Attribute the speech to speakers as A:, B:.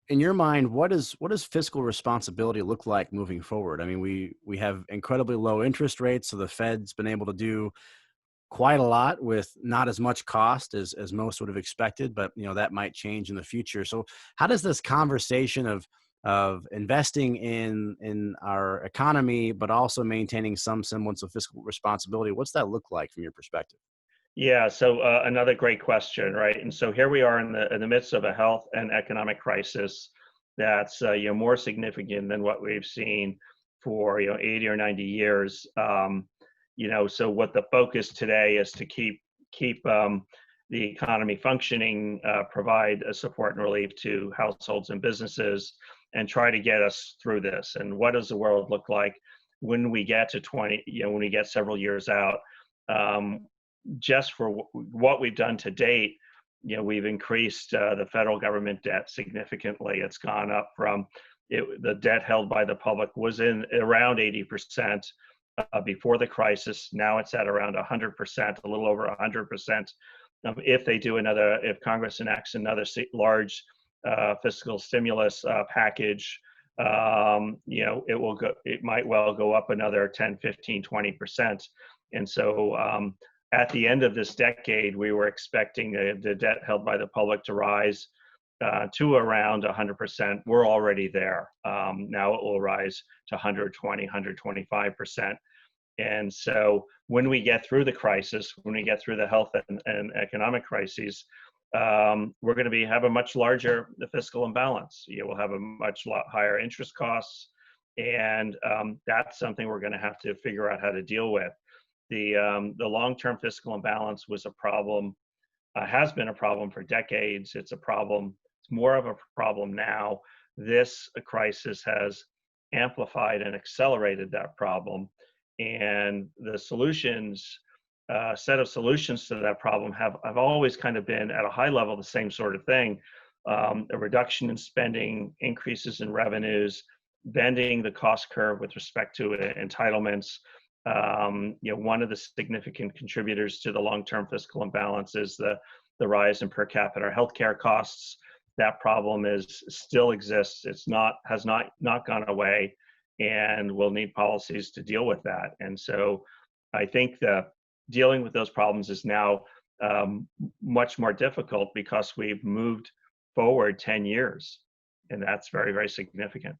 A: in your mind, what does fiscal responsibility look like moving forward? I mean, we have incredibly low interest rates, so the Fed's been able to do quite a lot with not as much cost as most would have expected, but that might change in the future. So how does this conversation of investing in our economy, but also maintaining some semblance of fiscal responsibility, what's that look like from your perspective?
B: Yeah, so another great question, right? And so here we are in the midst of a health and economic crisis that's more significant than what we've seen for 80 or 90 years. So what the focus today is to keep the economy functioning, provide support and relief to households and businesses, and try to get us through this. And what does the world look like when we get to when we get several years out? Um, just for what we've done to date, we've increased the federal government debt significantly. It's gone up from the debt held by the public was in around 80% before the crisis. Now it's at around 100%, a little over 100%. If Congress enacts another large fiscal stimulus package, it might well go up another 10, 15, 20%. And so at the end of this decade, we were expecting the debt held by the public to rise to around 100%. We're already there. Now it will rise to 120, 125%. And so when we get through the crisis, when we get through the health and economic crises, we're going to have a much larger fiscal imbalance. We'll have a much higher interest costs, and that's something we're going to have to figure out how to deal with. The long-term fiscal imbalance was a problem, has been a problem for decades. It's a problem. It's more of a problem now. This crisis has amplified and accelerated that problem, and the set of solutions to that problem have always kind of been at a high level the same sort of thing: a reduction in spending, increases in revenues, bending the cost curve with respect to entitlements. One of the significant contributors to the long-term fiscal imbalance is the rise in per capita healthcare costs. That problem still exists. Has not gone away, and we'll need policies to deal with that. And so, I think that dealing with those problems is now much more difficult because we've moved forward 10 years, and that's very, very significant.